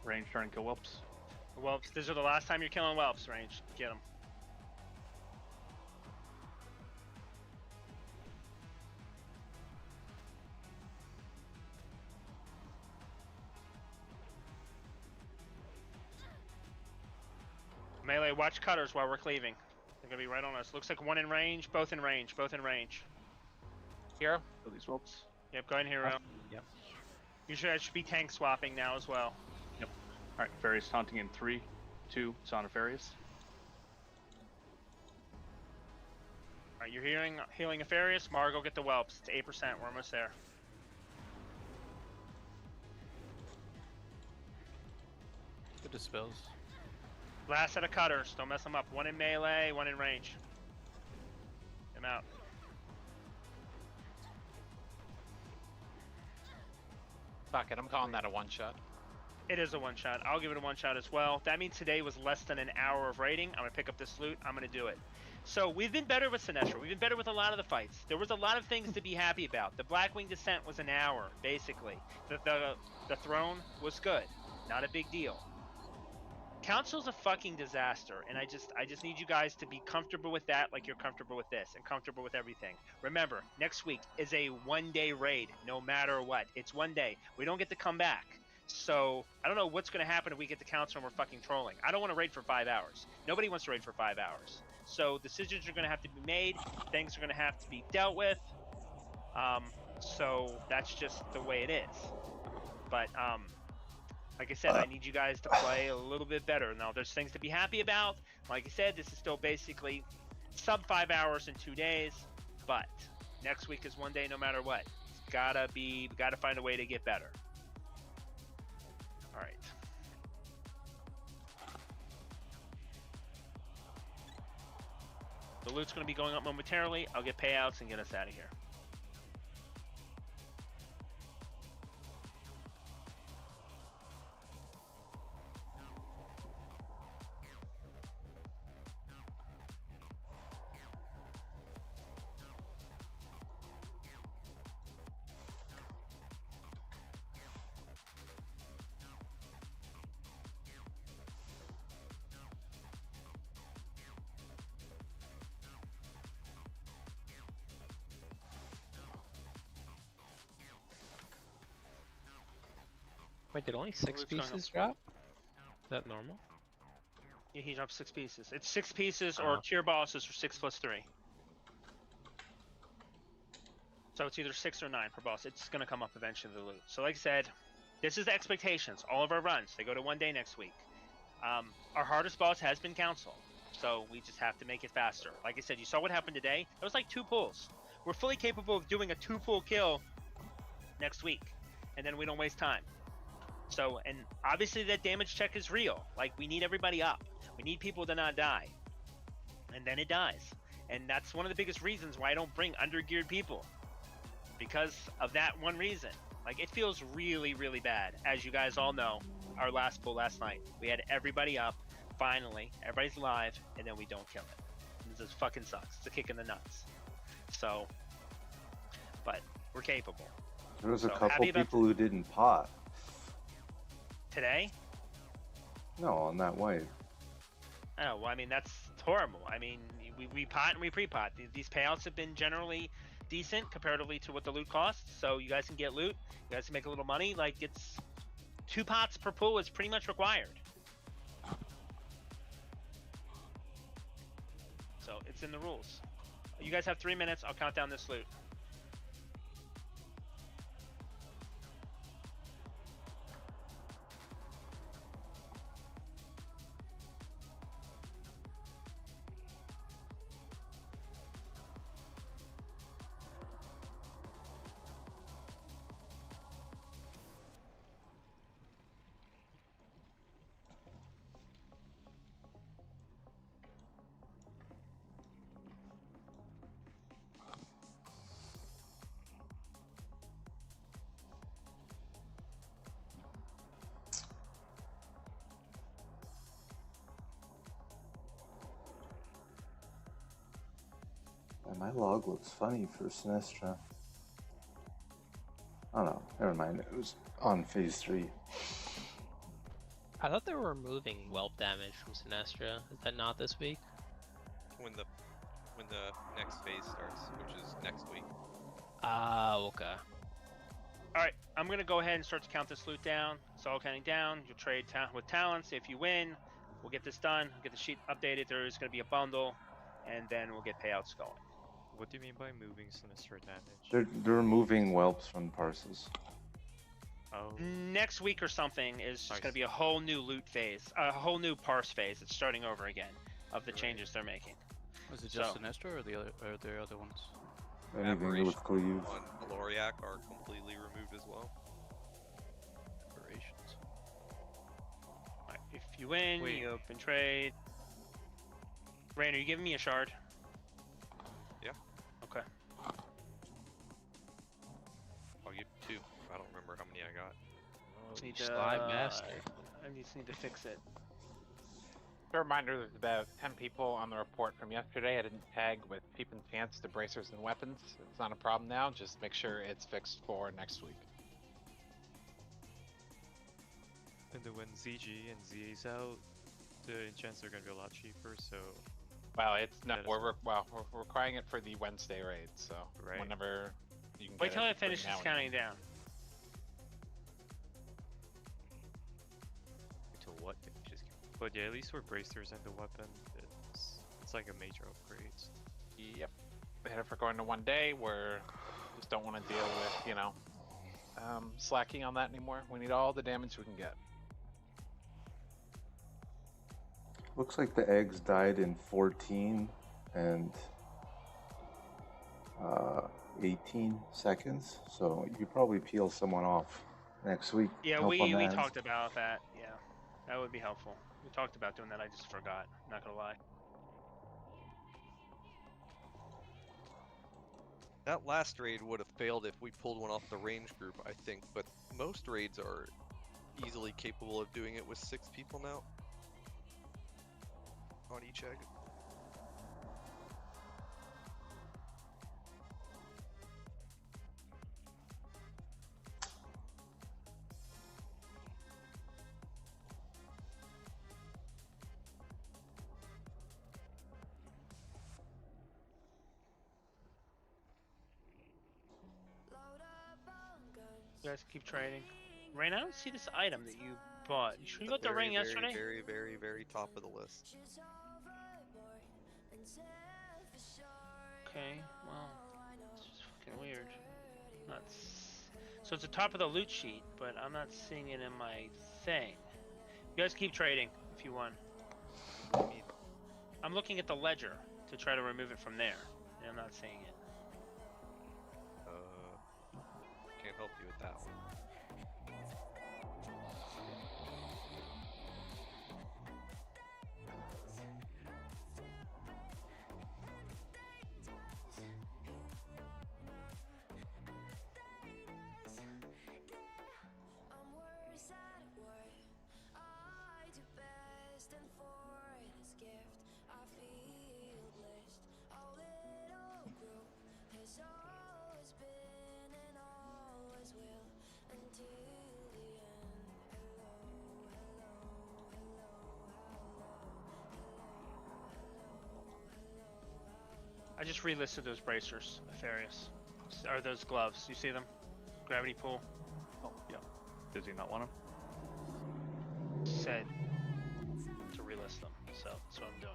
Range, turn and kill whelps. Whelps, these are the last time you're killing whelps, range. Get them. Melee, watch cutters while we're cleaving. They're gonna be right on us. Looks like one in range, both in range, both in range. Hero. Kill these whelps. Yep, go ahead, hero. Yep. You should be tank swapping now as well. Alright, Farius taunting in 3, 2, Son of Farius. Alright, you're healing Nefarious. Margo, get the whelps. It's 8%. We're almost there. Good dispels. Last set of cutters. Don't mess them up. One in melee, one in range. Get them out. Fuck it, I'm calling that a one-shot. It is a one-shot. I'll give it a one-shot as well. That means today was less than an hour of raiding. I'm going to pick up this loot. I'm going to do it. So we've been better with Sinestro. We've been better with a lot of the fights. There was a lot of things to be happy about. The Blackwing Descent was an hour, basically. The throne was good. Not a big deal. Council's a fucking disaster, and I just need you guys to be comfortable with that like you're comfortable with this, and comfortable with everything. Remember, next week is a one-day raid, no matter what. It's one day. We don't get to come back. So, I don't know what's going to happen if we get to Council and we're fucking trolling. I don't want to raid for 5 hours. Nobody wants to raid for 5 hours. So, decisions are going to have to be made. Things are going to have to be dealt with. So, that's just the way it is. But, Like I said, I need you guys to play a little bit better. Now, there's things to be happy about. Like I said, this is still basically sub 5 hours in 2 days, but next week is one day no matter what. We gotta find a way to get better. All right. The loot's going to be going up momentarily. I'll get payouts and get us out of here. Wait, did only 6 Loot's going up. pieces drop? Is that normal? Yeah, he dropped 6 pieces. It's 6 pieces or tier bosses for 6 plus 3. So it's either 6 or 9 per boss. It's going to come up eventually, the loot. So like I said, this is the expectations. All of our runs, they go to 1 day next week. Our hardest boss has been Council. So we just have to make it faster. Like I said, you saw what happened today. It was like 2 pulls. We're fully capable of doing a 2-pull kill next week. And then we don't waste time. So, and obviously that damage check is real. Like, we need everybody up. We need people to not die. And then it dies. And that's one of the biggest reasons why I don't bring undergeared people. Because of that one reason. Like, it feels really, really bad. As you guys all know, our last pull last night, we had everybody up, finally. Everybody's alive, and then we don't kill it. This just fucking sucks. It's a kick in the nuts. So, but we're capable. There was a couple people who didn't pot. Today? No, on that wave. Oh, well, I mean, that's horrible. I mean, we pot and we pre-pot. These payouts have been generally decent comparatively to what the loot costs, so you guys can get loot. You guys can make a little money. Like, it's 2 pots per pull is pretty much required. So, it's in the rules. You guys have 3 minutes. I'll count down this loot. And my log looks funny for Sinistra. Oh no, never mind. It was on phase 3. I thought they were removing whelp damage from Sinestra. Is that not this week? When the next phase starts, which is next week. Ah, okay. Alright, I'm going to go ahead and start to count this loot down. It's all counting down. You'll trade with talents. If you win, we'll get this done. We'll get the sheet updated. There is going to be a bundle, and then we'll get payouts going. What do you mean by moving Sinistra damage? They're removing whelps from parses. Oh. Next week or something is just going to be a whole new loot phase, a whole new parse phase. It's starting over again of the changes they're making. Was it just Sinistra or the other ones? Anything with Cleave. On Valoriac are completely removed as well. Operations. Right, if you win, you open trade. Rain, are you giving me a shard? Yeah. Okay. I'll give 2. I don't remember how many I got. Need Slime master. I just need to fix it. A reminder, there's about 10 people on the report from yesterday. I didn't tag with peeping pants to bracers and weapons. It's not a problem now. Just make sure it's fixed for next week. And then when ZG and ZA's out, the enchants are gonna be a lot cheaper. So. Well, it's not. We're requiring it for the Wednesday raid. So whenever you can. Wait get till it it finishes between now and counting down. To what? But yeah, at least for bracers and the weapon, it's like a major upgrade. Yep. And if we're going to 1 day, we're just don't want to deal with slacking on that anymore. We need all the damage we can get. Looks like the eggs died in 14 and 18 seconds. So you probably peel someone off next week. Yeah, Help on we that. talked about that. Yeah, that would be helpful. We talked about doing that. I just forgot. Not gonna lie. That last raid would have failed if we pulled one off the range group, I think, but most raids are easily capable of doing it with 6 people now on each egg. You guys keep trading. Rain, I don't see this item that you bought. You sure you got the Very, ring yesterday? very, very, very top of the list. Okay, well, it's just fucking weird. So it's the top of the loot sheet, but I'm not seeing it in my thing. You guys keep trading if you want. I'm looking at the ledger to try to remove it from there, and I'm not seeing it. Can't help you with that one. I just relisted those bracers, Nefarious. Are those gloves? You see them? Gravity pull. Oh, yeah. Does he not want them? Said to relist them, so that's what I'm doing.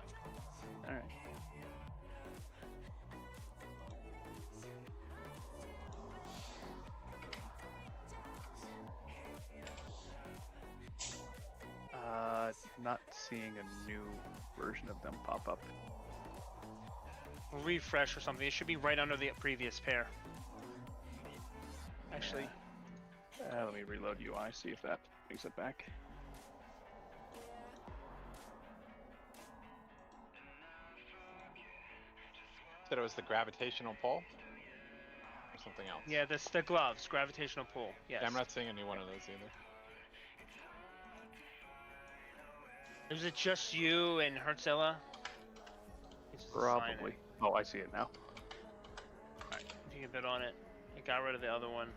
Alright. Not seeing a new version of them pop up. Refresh or something. It should be right under the previous pair. Actually, Let me reload UI, see if that brings it back. Said it was the gravitational pull? Or something else? yeah, the gloves, gravitational pull. Yes. Yeah, I'm not seeing any one of those either. Is it just you and Hertzilla? Probably. Oh, I see it now. Alright, if you can bid on it. I got rid of the other one.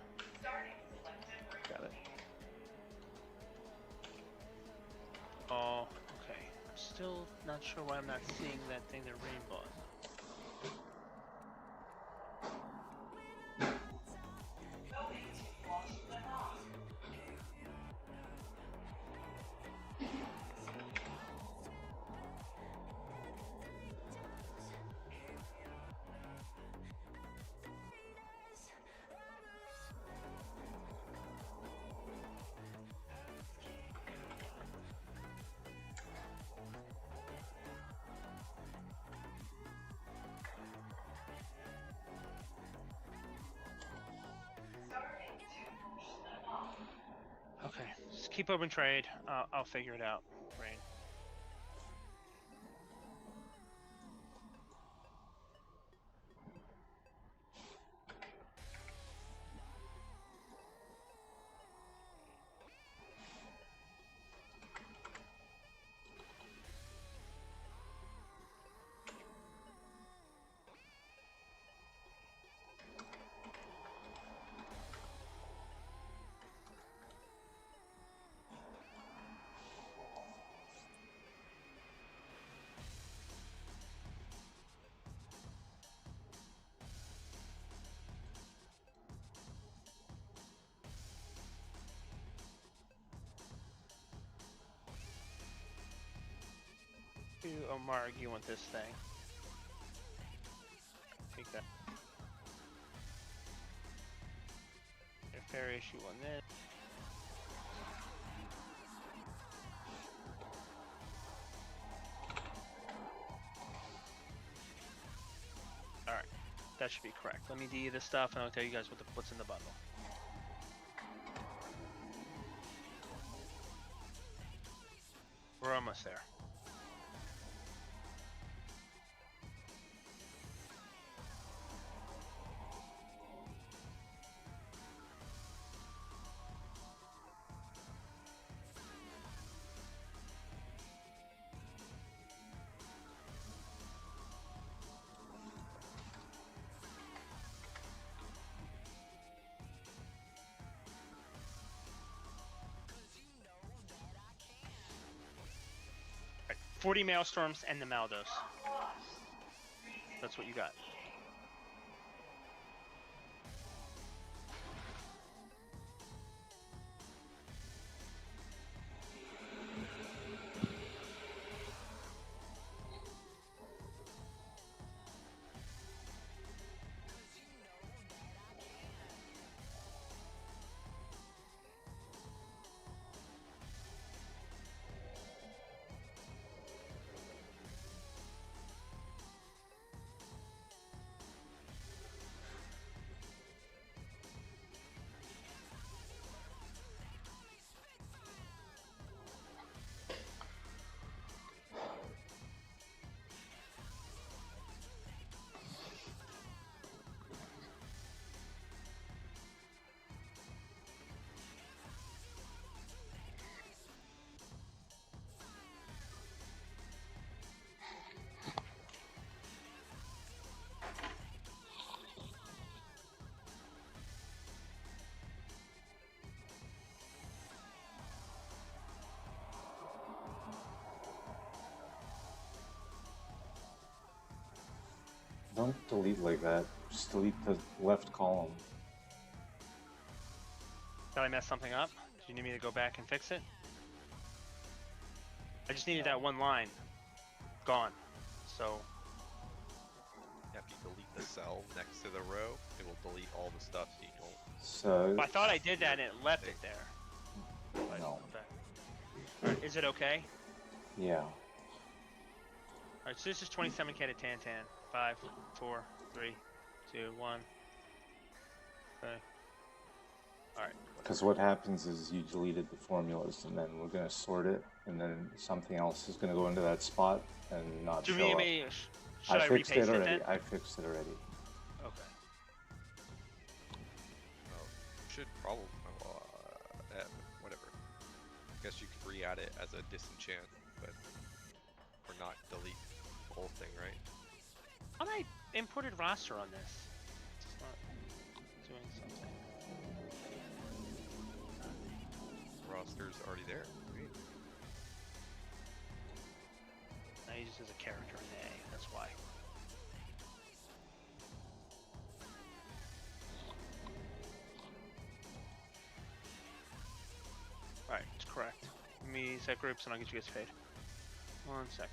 Got it. Oh, okay. I'm still not sure why I'm not seeing that thing that Rain bought. Okay, just keep open trade. I'll figure it out, Rain. Oh, Marg, you want this thing. Take that. Nefarious, you want this. That should be correct. Let me do this stuff, and I'll tell you guys what's in the bundle. We're almost there. Alright, 40 Maelstorms and the Maldos. That's what you got. Don't delete like that. Just delete the left column. Did I mess something up? Do you need me to go back and fix it? I just needed that one line gone. So If you delete the cell next to the row, it will delete all the stuff so you don't. So I thought I did that and it left it there. no. Okay. Alright, is it okay? Yeah. Alright, so this is 27k to Tantan. 5, 4, 3, 2, 1. Okay. Alright. Because what happens is you deleted the formulas, and then we're going to sort it, and then something else is going to go into that spot and not Do show you up. mean should I fixed repaste it already. then? I fixed it already. Okay. Well, should probably. Whatever. I guess you could re-add it as a disenchant, but or not delete the whole thing, right? How did I imported roster on this? It's not doing something. Roster's already there. Sweet. I use it as a character in A, that's why. Alright, it's correct. Let me set groups and I'll get you guys paid. 1 second.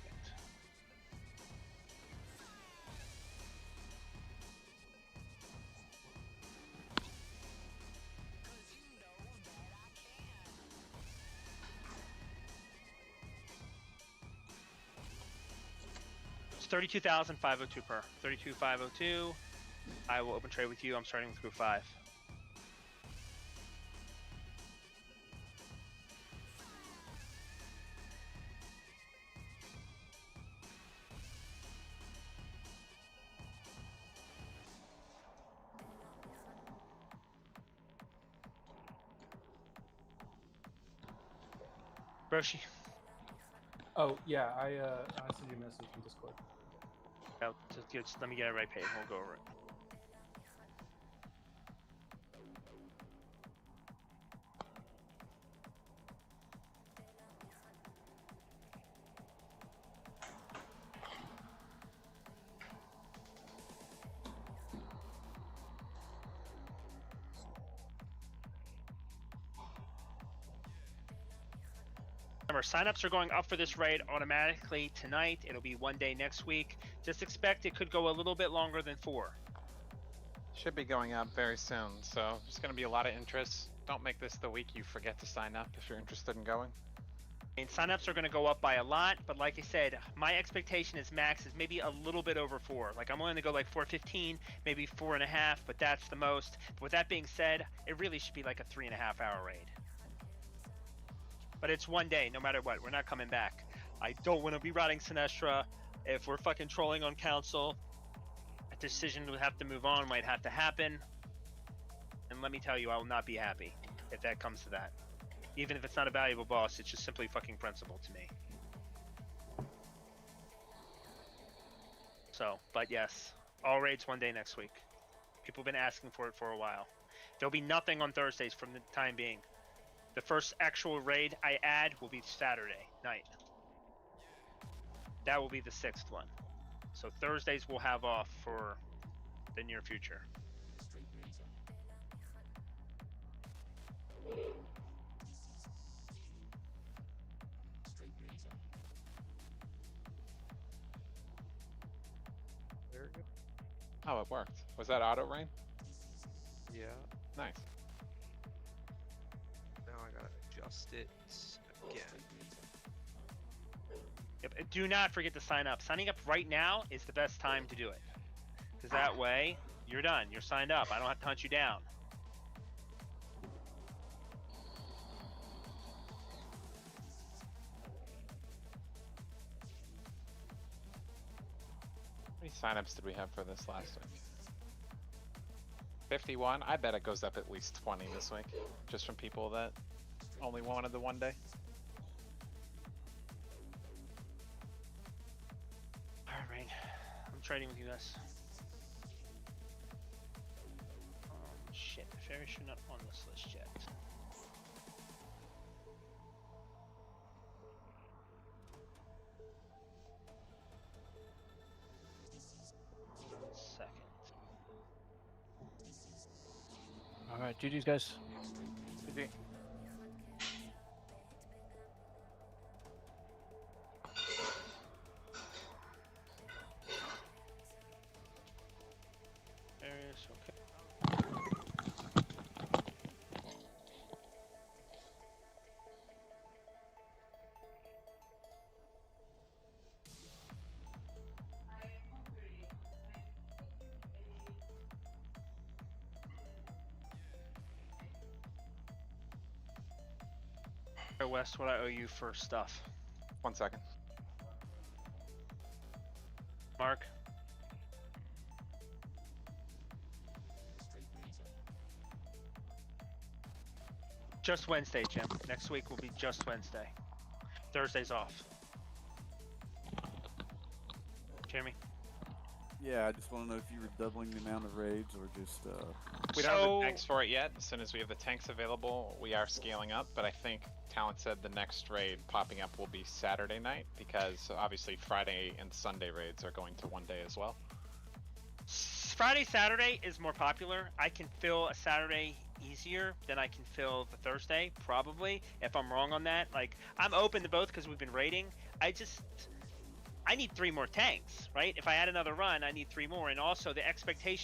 It's 32,502 per. 32,502. I will open trade with you. I'm starting with group 5. Roshi. Oh yeah, I sent you a message from Discord. Yeah, just let me get it right paid. We'll go over it. Remember, signups are going up for this raid automatically tonight. It'll be 1 day next week. Just expect it could go a little bit longer than 4. Should be going up very soon, so there's going to be a lot of interest. Don't make this the week you forget to sign up if you're interested in going. I mean, signups are going to go up by a lot, but like I said, my expectation is max is maybe a little bit over 4. Like I'm willing to go like 4:15, maybe 4.5, but that's the most. But with that being said, it really should be like a 3.5-hour raid. But it's one day, no matter what. We're not coming back. I don't want to be routing Sinestra. If we're fucking trolling on council, a decision would have to move on, might have to happen. And let me tell you, I will not be happy if that comes to that. Even if it's not a valuable boss, it's just simply fucking principle to me. So, but yes, all raids one day next week. People have been asking for it for a while. There'll be nothing on Thursdays from the time being. The first actual raid I add will be Saturday night. That will be the 6th one. So Thursdays we'll have off for the near future. Very good. Oh, it worked. Was that auto rain? Yeah. Nice. Now I gotta adjust it again. Yep, and do not forget to sign up. Signing up right now is the best time to do it. Because that way, you're done. You're signed up. I don't have to hunt you down. How many signups did we have for this last week? 51. I bet it goes up at least 20 this week, just from people that only wanted the one day. Alright, I'm trading with you guys. Shit, Fairy should not on this list yet. Second. Alright, GG's guys. GG. There's okay. West, what I owe you for stuff? 1 second. Mark? Just Wednesday, Jim. Next week will be just Wednesday. Thursday's off. Jeremy? Yeah, I just want to know if you were doubling the amount of raids or just. We don't have the tanks for it yet. As soon as we have the tanks available, we are scaling up. But I think Talent said the next raid popping up will be Saturday night because obviously Friday and Sunday raids are going to one day as well. Friday, Saturday is more popular. I can fill a Saturday easier than I can fill the Thursday, probably. If I'm wrong on that, like I'm open to both because we've been raiding. I need 3 more tanks, right? If I add another run, I need 3 more, and also the expectation